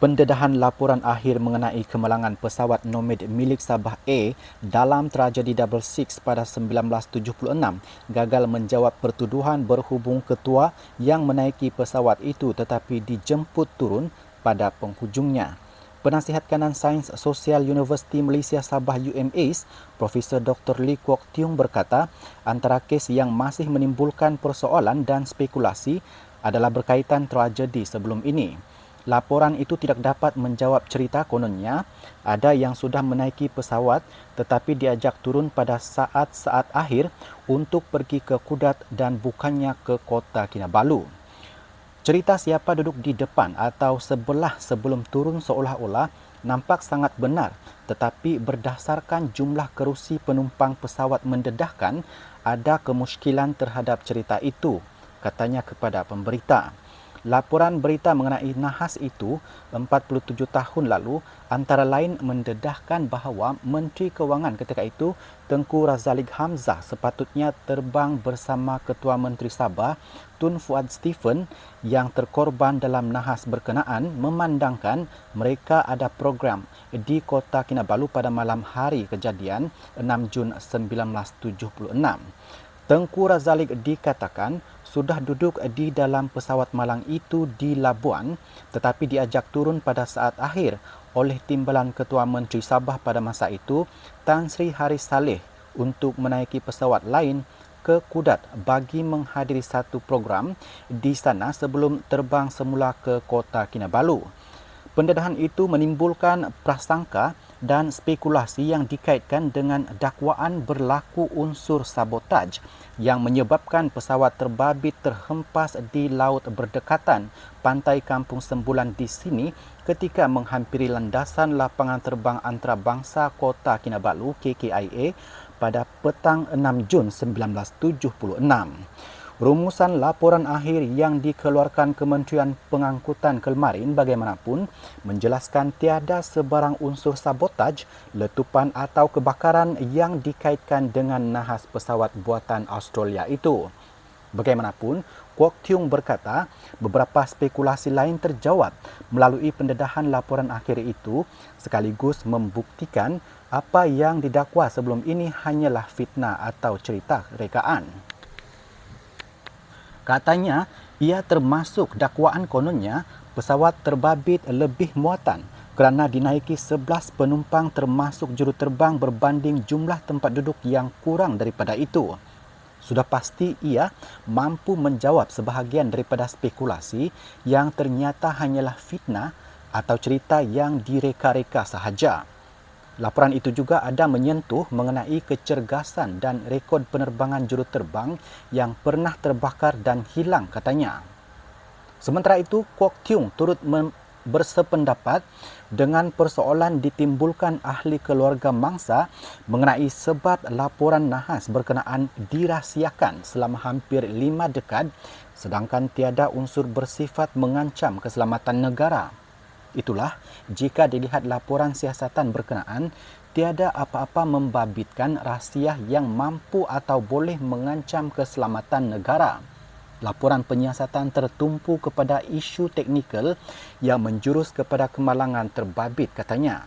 Pendedahan laporan akhir mengenai kemalangan pesawat Nomad milik Sabah Air dalam tragedi Double Six pada 1976 gagal menjawab pertuduhan berhubung ketua yang menaiki pesawat itu tetapi dijemput turun pada penghujungnya. Penasihat Kanan Sains Sosial Universiti Malaysia Sabah UMAS, Profesor Dr. Lee Kwok Tiong berkata, antara kes yang masih menimbulkan persoalan dan spekulasi adalah berkaitan tragedi sebelum ini. Laporan itu tidak dapat menjawab cerita kononnya ada yang sudah menaiki pesawat tetapi diajak turun pada saat-saat akhir untuk pergi ke Kudat dan bukannya ke Kota Kinabalu. Cerita siapa duduk di depan atau sebelah sebelum turun seolah-olah nampak sangat benar tetapi berdasarkan jumlah kerusi penumpang pesawat mendedahkan ada kemusykilan terhadap cerita itu, katanya kepada pemberita. Laporan berita mengenai nahas itu 47 tahun lalu antara lain mendedahkan bahawa Menteri Kewangan ketika itu Tengku Razaleigh Hamzah sepatutnya terbang bersama Ketua Menteri Sabah Tun Fuad Stephen yang terkorban dalam nahas berkenaan memandangkan mereka ada program di Kota Kinabalu pada malam hari kejadian 6 Jun 1976. Tengku Razaleigh dikatakan sudah duduk di dalam pesawat malang itu di Labuan tetapi diajak turun pada saat akhir oleh timbalan Ketua Menteri Sabah pada masa itu, Tan Sri Haris Saleh, untuk menaiki pesawat lain ke Kudat bagi menghadiri satu program di sana sebelum terbang semula ke Kota Kinabalu. Pendedahan itu menimbulkan prasangka dan spekulasi yang dikaitkan dengan dakwaan berlaku unsur sabotaj yang menyebabkan pesawat terbabit terhempas di laut berdekatan pantai Kampung Sembulan di sini ketika menghampiri landasan lapangan terbang antarabangsa Kota Kinabalu KKIA pada petang 6 Jun 1976. Rumusan laporan akhir yang dikeluarkan Kementerian Pengangkutan kemarin bagaimanapun menjelaskan tiada sebarang unsur sabotaj, letupan atau kebakaran yang dikaitkan dengan nahas pesawat buatan Australia itu. Bagaimanapun, Kwok Tiong berkata beberapa spekulasi lain terjawab melalui pendedahan laporan akhir itu sekaligus membuktikan apa yang didakwa sebelum ini hanyalah fitnah atau cerita rekaan. Katanya, ia termasuk dakwaan kononnya pesawat terbabit lebih muatan kerana dinaiki 11 penumpang termasuk juruterbang berbanding jumlah tempat duduk yang kurang daripada itu. Sudah pasti ia mampu menjawab sebahagian daripada spekulasi yang ternyata hanyalah fitnah atau cerita yang direka-reka sahaja. Laporan itu juga ada menyentuh mengenai kecergasan dan rekod penerbangan juruterbang yang pernah terbakar dan hilang, katanya. Sementara itu, Kwok Tiong turut bersependapat dengan persoalan ditimbulkan ahli keluarga mangsa mengenai sebab laporan nahas berkenaan dirahsiakan selama hampir 5 dekad sedangkan tiada unsur bersifat mengancam keselamatan negara. Itulah, jika dilihat laporan siasatan berkenaan, tiada apa-apa membabitkan rahsia yang mampu atau boleh mengancam keselamatan negara. Laporan penyiasatan tertumpu kepada isu teknikal yang menjurus kepada kemalangan terbabit, katanya.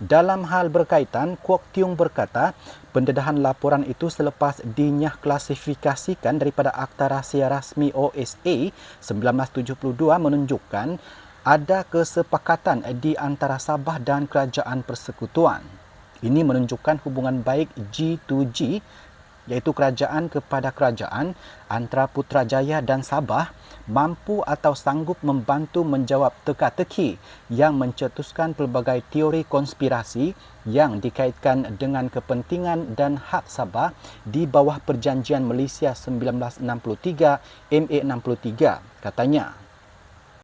Dalam hal berkaitan, Kwok Tiong berkata, pendedahan laporan itu selepas dinyah klasifikasikan daripada Akta Rahsia Rasmi OSA 1972 menunjukkan ada kesepakatan di antara Sabah dan Kerajaan Persekutuan. Ini menunjukkan hubungan baik G2G, iaitu kerajaan kepada kerajaan antara Putrajaya dan Sabah, mampu atau sanggup membantu menjawab teka-teki yang mencetuskan pelbagai teori konspirasi yang dikaitkan dengan kepentingan dan hak Sabah di bawah Perjanjian Malaysia 1963 MA 63, katanya.